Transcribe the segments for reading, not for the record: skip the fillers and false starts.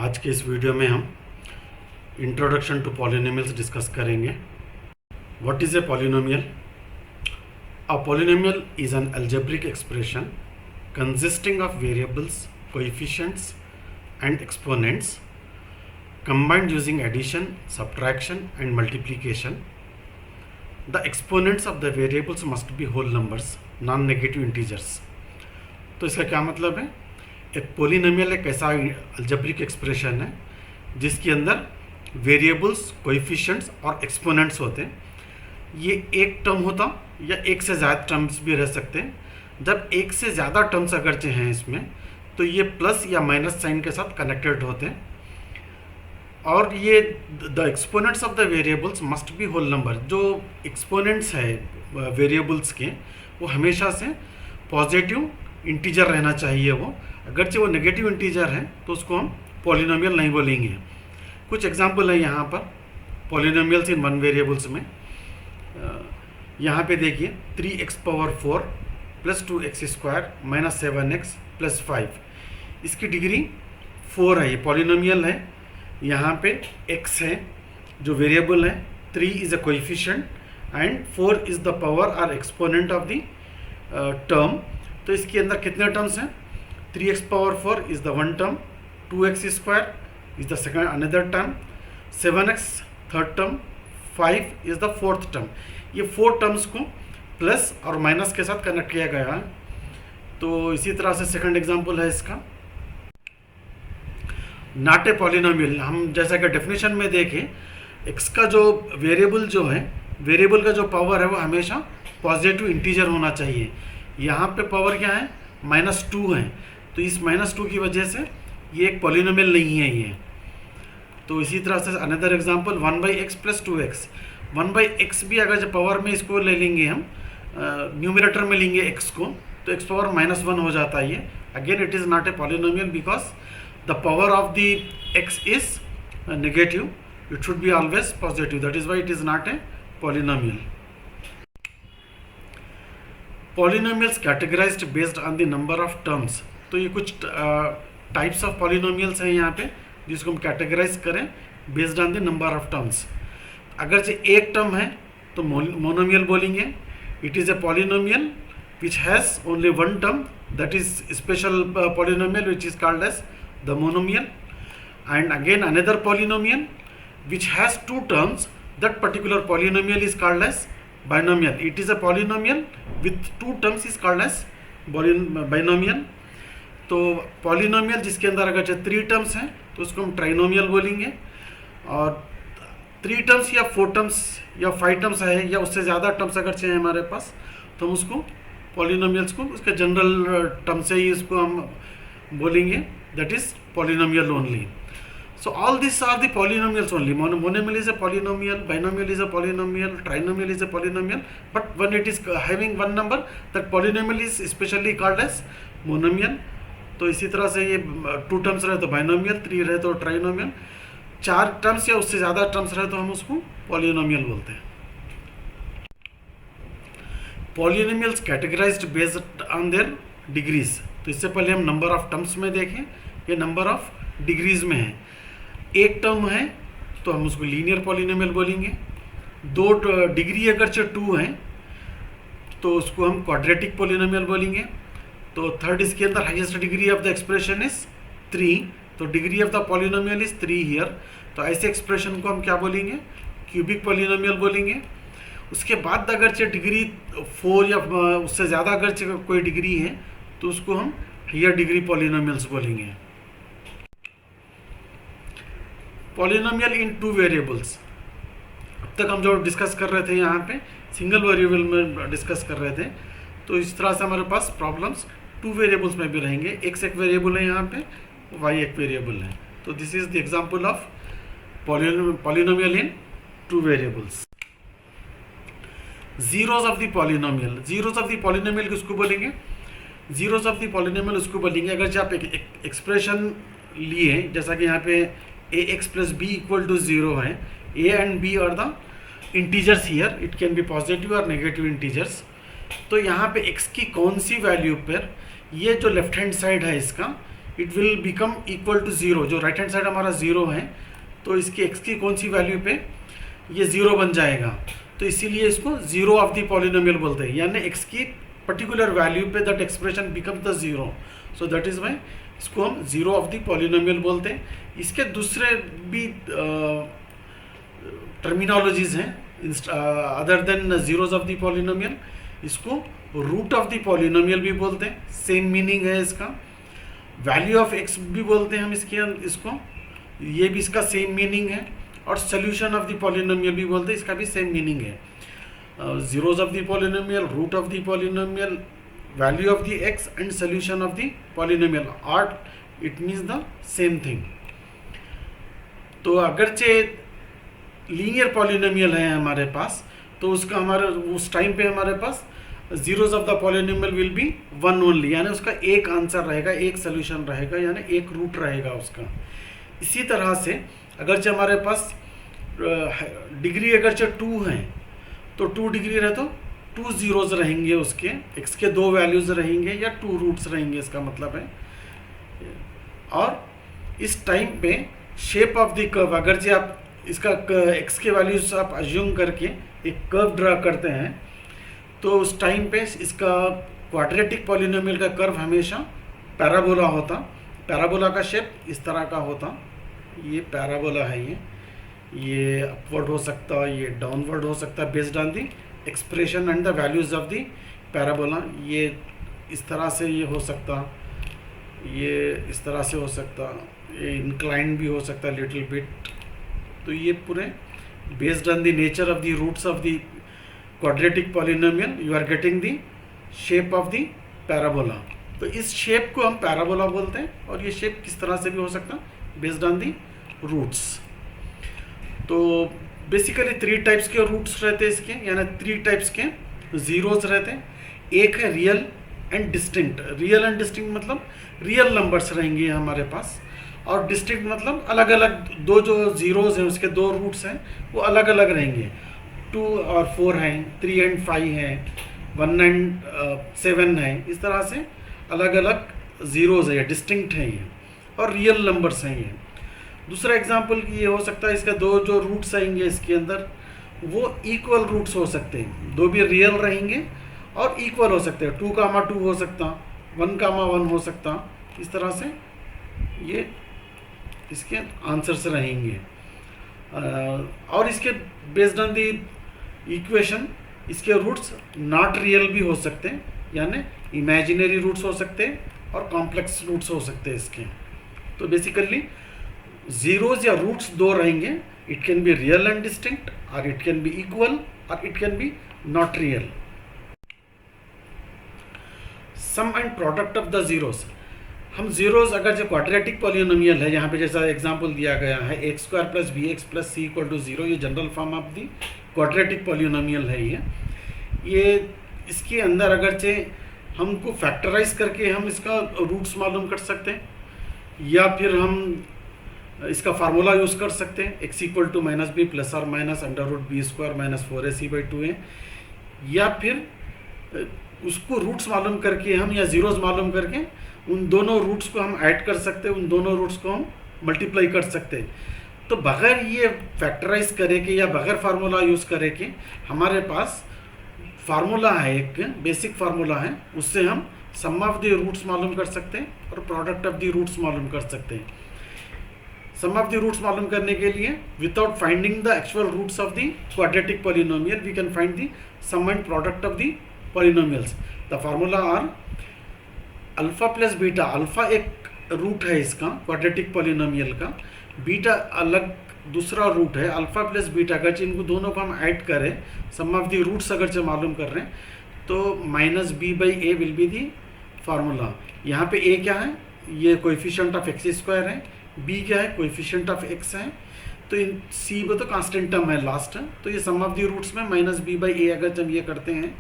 आज के इस वीडियो में हम इंट्रोडक्शन टू पॉलिनोमियल्स डिस्कस करेंगे। What is a polynomial? A polynomial is an algebraic expression consisting of variables, coefficients and exponents combined using addition, subtraction and multiplication. The exponents of the variables must be whole numbers, non-negative integers. तो इसका क्या मतलब है? एक polynomial एक ऐसा algebraic expression है जिसके अंदर वेरिएबल्स, कोएफिशिएंट्स और एक्सपोनेंट्स होते हैं। ये एक टर्म होता या एक से ज़्यादा टर्म्स भी रह सकते हैं। जब एक से ज़्यादा टर्म्स अगरचे हैं इसमें, तो ये प्लस या माइनस साइन के साथ कनेक्टेड होते हैं। और ये the exponents of the variables must be whole number. जो एक्सपोनेंट्स है वेरिएबल्स के, वो हमेशा से पॉजिटिव इंटीजर रहना चाहिए। वो अगरचे वो नेगेटिव इंटीजर है तो उसको हम पॉलिनोमियल नहीं बोलेंगे। कुछ एग्जांपल है यहाँ पर पॉलिनोमियल्स इन वन वेरिएबल्स में। यहाँ पे देखिए 3x⁴ plus 2x² minus 7x plus 5, इसकी डिग्री 4 है। ये पॉलिनोमियल है। यहाँ पे x है जो वेरिएबल है, 3 is a coefficient and 4 is the power और एक्सपोनेंट ऑफ द टर्म। तो इसके अंदर कितने टर्म्स हैं? 3x⁴ is the one term, 2x² is the second another term, 7x third term, 5 is the fourth term. ये 4 terms को plus और minus के साथ कनेक्ट किया गया है। तो इसी तरह से सेकंड एग्जांपल है इसका, नॉट ए पॉलिनोमियल। हम जैसा कि डेफिनेशन में देखें, x का जो वेरिएबल जो है, वेरिएबल का जो पावर है वो हमेशा पॉजिटिव इंटीजर होना चाहिए। यहाँ पे पावर क्या है? -2 है। तो इस -2 की वजह से ये एक पॉलिनोमियल नहीं है ये। तो इसी तरह से another example 1/x plus 2x। 1/x भी अगर जब पावर में इसको ले लेंगे हम, न्यूमरेटर में लेंगे x को, तो x पावर -1 हो जाता है ये। Again it is not a polynomial because the power of the x is negative. It should be always positive. That is why it is not a polynomial. Polynomials categorized based on the number of terms. तो ये कुछ types of polynomials हैं यहाँ पे जिसको हम categorise करें based on the number of terms. अगर से एक टर्म है तो मोनोमियल बोलेंगे। It is a polynomial which has only one term, that is special polynomial which is called as the monomial. And again another polynomial which has two terms, that particular polynomial is called as binomial. It is a polynomial with two terms is called as binomial. तो polynomial जिसके अंदर अगर 3 terms हैं तो उसको हम trinomial बोलेंगे, और 3 टर्म्स या 4 टर्म्स या 5 टर्म्स है या उससे ज़्यादा टर्म्स अगर चाहिए हमारे पास, तो हम उसको पॉलिनोमियल्स को उसके जनरल टर्म से ही इसको हम बोलेंगे, that is polynomial only. So all these are the polynomials only. Monomial is a polynomial, binomial is a polynomial, trinomial is a polynomial, but when it is having one number, that polynomial is specially called as monomial. तो इसी तरह से ये 2 terms रहे तो binomial, 3 रहे तो trinomial, 4 terms या उससे ज़्यादा टर्म्स रहे तो हम उसको polynomial बोलते हैं। Polynomials categorized based on their degrees. तो इससे पहले हम नंबर ऑफ टर्म्स में देखें, ये नंबर ऑफ डिग्रीज में है। एक टर्म है तो हम उसको लीनियर पॉलिनोमियल बोलेंगे। 2 डिग्री अगर 2 है तो उसको हम क्वाड्रेटिक पॉलिनोमियल बोलेंगे। तो थर्ड इसके अंदर highest degree of the expression is 3, तो degree of the polynomial is 3 here. तो ऐसे एक्सप्रेशन को हम क्या बोलेंगे? क्यूबिक पॉलिनोमियल बोलेंगे। उसके बाद अगर डिग्री 4 या उससे ज़्यादा अगर कोई डिग्री है तो उसको हम हायर डिग्री पॉलिनोमियल्स बोलेंगे। पॉलिनोमियल इन 2 वेरिएबल्स, अब तक हम जो डिस्कस कर रहे थे यहाँ पे सिंगल वेरिएबल में डिस्कस कर रहे थे। तो इस तरह से हमारे पास प्रॉब्लम्स 2 वेरिएबल्स में भी रहेंगे। x एक वेरिएबल है यहाँ पे, y एक वेरिएबल है। तो this is the example of polynomial in 2 variables. Zeros of the polynomial, zeros of the polynomial किसको बोलेंगे? जीरोस ऑफ द पॉलिनोमियल उसको बोलेंगे अगर जब आप एक एक्सप्रेशन लिए, जैसा कि यहाँ पे ax plus b equal to 0 है, a and b are the integers here, it can be positive और नेगेटिव इंटीजर्स। तो यहाँ पे x की कौन सी वैल्यू पर ये जो लेफ्ट हैंड साइड है इसका, it will become equal to zero. जो राइट हैंड साइड हमारा ज़ीरो है तो इसकी x की कौन सी वैल्यू पे ये ज़ीरो बन जाएगा, तो इसीलिए इसको ज़ीरो ऑफ द पॉलिनोमियल बोलते हैं, यानी x की पर्टिकुलर वैल्यू पे that expression become the zero, so that is why इसको हम ज़ीरो ऑफ द पॉलिनोमियल बोलते हैं। इसके दूसरे भी टर्मिनोलॉजीज हैं other than zeros of the polynomial. इसको रूट ऑफ द पॉलिनोमियल भी बोलते हैं, सेम मीनिंग है इसका। वैल्यू ऑफ x भी बोलते हैं हम इसको, ये भी इसका सेम मीनिंग है। और सोल्यूशन ऑफ द पॉलिनोमियल भी बोलते हैं, इसका भी सेम मीनिंग है। Zeros of the polynomial, root of the polynomial, value of the x and solution of the polynomial are it means the same thing. तो अगरचे लीनियर पॉलिनोमियल है हमारे पास, तो उसका हमारे उस टाइम पे हमारे पास zeros of the polynomial will be one only, यानी उसका एक आंसर रहेगा, एक सोल्यूशन रहेगा, यानी एक रूट रहेगा उसका। इसी तरह से अगरचे हमारे पास डिग्री अगरचे 2 हैं तो 2 डिग्री रहे तो 2 ज़ीरोज़ रहेंगे, उसके x के 2 वैल्यूज़ रहेंगे या 2 रूट्स रहेंगे, इसका मतलब है। और इस टाइम पे शेप ऑफ द कर्व, अगरचे आप इसका x के वैल्यूज आप अज्यूम करके एक कर्व ड्रा करते हैं, तो उस टाइम पे इसका क्वाड्रेटिक पॉलिनोमियल का कर्व हमेशा पैराबोला होता। पैराबोला का शेप इस तरह का होता, ये पैराबोला है, ये अपवर्ड हो सकता, ये डाउनवर्ड हो सकता based on the expression and the values of the parabola. ये इस तरह से ये हो सकता, ये इस तरह से हो सकता, ये इंक्लाइन भी हो सकता लिटिल बिट। तो ये पूरे based on the nature of the roots of the quadratic polynomial you are getting the shape of the parabola. तो इस शेप को हम पैराबोला बोलते हैं, और ये शेप किस तरह से भी हो सकता बेस्ड ऑन द रूट्स। तो बेसिकली 3 टाइप्स के रूट्स रहते हैं इसके, यानी 3 टाइप्स के ज़ीरोज़ रहते हैं। एक है real and distinct. Real and distinct मतलब रियल नंबर्स रहेंगे हमारे पास, और डिस्टिंक्ट मतलब अलग अलग, दो जो ज़ीरोज़ हैं उसके 2 रूट्स हैं वो अलग अलग रहेंगे। 2 और 4 हैं, 3 एंड 5 हैं, 1 एंड 7 हैं, इस तरह से अलग अलग ज़ीरोज़ है, ये डिस्टिंक्ट हैं ये, और रियल नंबर्स हैं ये। दूसरा एग्जांपल ये हो सकता है, इसका 2 जो रूट्स आएंगे इसके अंदर वो इक्वल रूट्स हो सकते हैं, 2 भी रियल रहेंगे और इक्वल हो सकते हैं। 2, 2 हो सकता, 1, 1 हो सकता, इस तरह से ये इसके आंसर्स रहेंगे। और इसके बेस्ड ऑन दी इक्वेशन इसके रूट्स नॉट रियल भी हो सकते हैं, यानी इमेजिनरी रूट्स हो सकते हैं और कॉम्प्लेक्स रूट्स हो सकते हैं इसके। तो बेसिकली ज़ीरोज़ या रूट्स 2 रहेंगे, it can be real and distinct, और इट कैन बी इक्वल, और it can be not real. Sum and product of the zeros. हम ज़ीरोज़ अगर जो क्वाड्रेटिक पॉलिनोमियल है, यहाँ पे जैसा एग्जांपल दिया गया है x² + bx + c = 0, ये general form of the quadratic polynomial है ये इसके अंदर अगरचे हमको फैक्टराइज करके हम इसका रूट्स मालूम कर सकते हैं, या फिर हम इसका फार्मूला यूज़ कर सकते हैं x = -b ± √b² - 4ac/2a, या फिर उसको रूट्स मालूम करके हम, या ज़ीरोज़ मालूम करके उन दोनों रूट्स को हम ऐड कर सकते हैं, उन दोनों रूट्स को हम मल्टीप्लाई कर सकते हैं। तो बगैर ये फैक्टराइज करे के या बगैर फार्मूला यूज़ करे के हमारे पास फार्मूला है, एक बेसिक फार्मूला है, उससे हम सम ऑफ द रूट्स मालूम कर सकते हैं और प्रोडक्ट ऑफ द रूट्स मालूम कर सकते हैं। सम ऑफ द रूट्स मालूम करने के लिए without finding the actual roots of the quadratic polynomial we can find the sum and product of the polynomials. The formula are alpha plus beta. Alpha एक root है इसका क्वाड्रेटिक पॉलिनोमियल का, beta अलग दूसरा रूट है। Alpha plus beta अगर इनको दोनों को हम ऐड करें, सम ऑफ द रूट्स अगर से मालूम कर रहे हैं, तो -b/a will be the formula. यहाँ पे a क्या है, ये कोएफिशिएंट ऑफ x² है, b क्या है, कोएफिशिएंट ऑफ x है, तो इन c को तो कांस्टेंट टर्म है लास्ट है, तो ये सम ऑफ द रूट्स में -b/a अगर जब ये करते हैं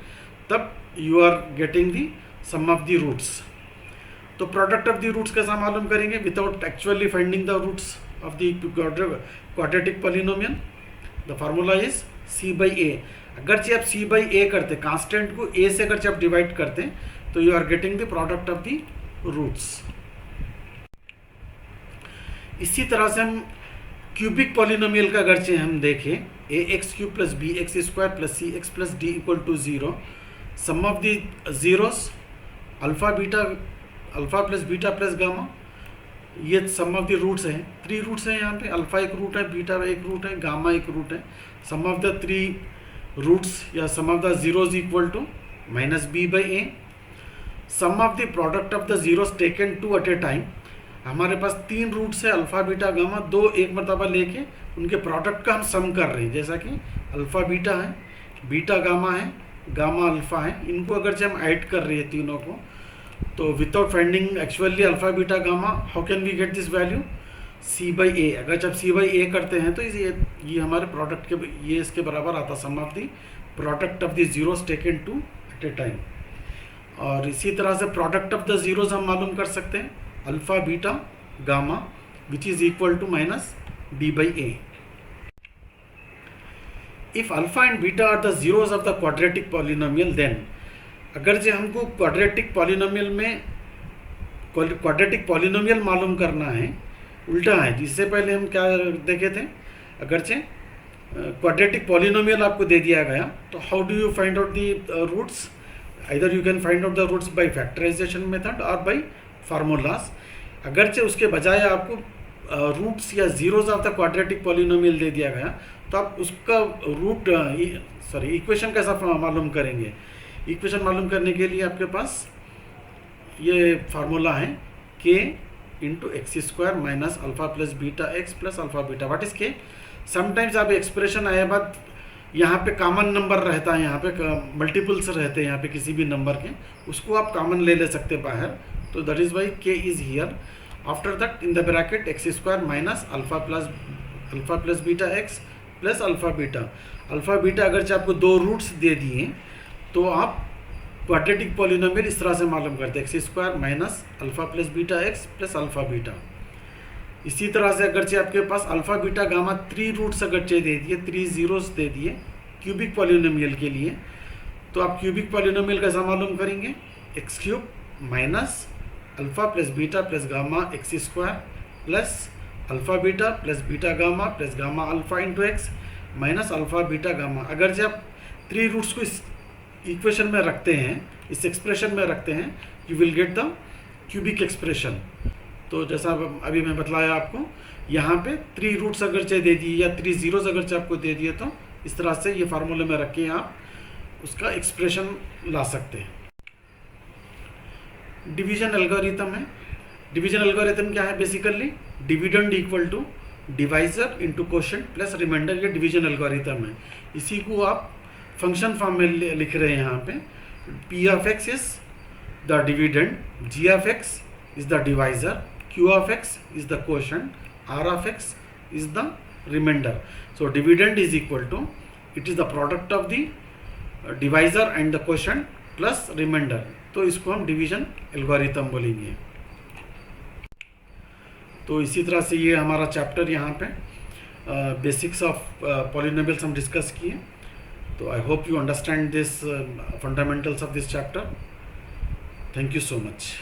तब you are getting the sum of the roots. तो प्रोडक्ट ऑफ द रूट्स कैसा मालूम करेंगे without actually finding the roots of the quadratic polynomial. The formula is c/a। अगर आप c/a करते, कांस्टेंट को a से अगर आप डिवाइड करते हैं, तो you are getting the product of the roots. इसी तरह से हम क्यूबिक पॉलिनोमियल का अगर हम देखें A X cube plus B X square plus C X plus D equal to 0, sum of the zeros alpha plus beta plus gamma, ये sum of the roots हैं, 3 रूट्स हैं यहाँ पे, अल्फा एक रूट है, बीटा एक root है, gamma एक रूट है। सम ऑफ द 3 रूट्स या sum of the zeros equal to minus B by A. Sum of the product of the zeros taken 2 at a time, हमारे पास 3 रूट्स है अल्फ़ा बीटा गामा, 2 एक मरतबा लेके उनके प्रोडक्ट का हम सम कर रहे हैं, जैसा कि अल्फ़ा बीटा है, बीटा गामा है, गामा अल्फ़ा है, इनको अगर से हम ऐड कर रहे हैं तीनों को, तो without finding actually alpha beta gamma, how can we get this value? C by A. अगर जब सी बाई ए करते हैं तो ये हमारे प्रोडक्ट के, ये इसके बराबर आता, sum of the product of the zeros taken 2 at a time. और इसी तरह से प्रोडक्ट ऑफ द जीरोस हम मालूम कर सकते हैं, alpha beta gamma which is equal to minus B by a. If alpha and beta are the zeros of the quadratic polynomial, then अगर जो हमको क्वाड्रेटिक पॉलिनोमियल मालूम करना है, उल्टा है, जिससे पहले हम क्या देखे थे, अगर से क्वाड्रेटिक पॉलिनोमियल आपको दे दिया गया तो how do you find out the roots? either you can find out the roots by factorization method or by formulas। अगरचे उसके बजाय आपको रूट्स या zeros of the quadratic polynomial दे दिया गया, तो आप उसका इक्वेशन कैसा मालूम करेंगे? इक्वेशन मालूम करने के लिए आपके पास ये फार्मूला है k into x square minus alpha plus beta x plus alpha beta. What is के? समटाइम्स आप एक्सप्रेशन आए बाद यहाँ पे कॉमन नंबर रहता है, यहाँ पे मल्टीपल्स रहते हैं, यहाँ पे किसी भी नंबर के, उसको आप कॉमन ले सकते बाहर, तो दैट इज़ वाई के is here. After that in the bracket x square minus alpha plus beta x plus alpha beta. Alpha beta अगर से आपको 2 रूट्स दे दिए तो आप क्वाड्रेटिक पॉलिनोमियल इस तरह से मालूम करते हैं, x square minus alpha plus beta x plus alpha beta. इसी तरह से अगर आपके पास अल्फ़ा बीटा गामा 3 रूट्स अगर दे दिए, 3 जीरोस दे दिए क्यूबिक पॉलिनोमियल के लिए, तो आप क्यूबिक पॉलिनोमियल कैसा मालूम करेंगे? X cube minus alpha plus beta plus gamma x square plus alpha beta plus beta gamma plus gamma alpha into x minus alpha beta gamma. अगर जब 3 रूट्स को इस इक्वेशन में रखते हैं, इस एक्सप्रेशन में रखते हैं, you will get the cubic expression. तो जैसा अभी मैं बतलाया आपको, यहाँ पे 3 रूट्स अगर चाहे दे दिए या 3 जीरोस अगर चाहे आपको दे दिए, तो इस तरह से ये फार्मूले में रख के आप उसका एक्सप्रेशन ला सकते हैं। डिवीजन एल्गोरिथम है। डिवीजन एल्गोरिथम क्या है? Basically dividend equal to divisor into quotient plus remainder, ये डिवीजन एल्गोरिथम है। इसी को आप फंक्शन फॉर्म में लिख रहे हैं यहाँ पे। P of x is the dividend, G of x is the divisor, Q of x is the quotient, R of x is the remainder. So dividend is equal to, it is the product of the divisor and the quotient plus remainder. तो इसको हम division algorithm बोलेंगे। तो इसी तरह से ये हमारा चैप्टर यहाँ पे बेसिक्स ऑफ पॉलिनोमियल्स हम डिस्कस किए। तो I hope you understand this fundamentals of this chapter. Thank you so much.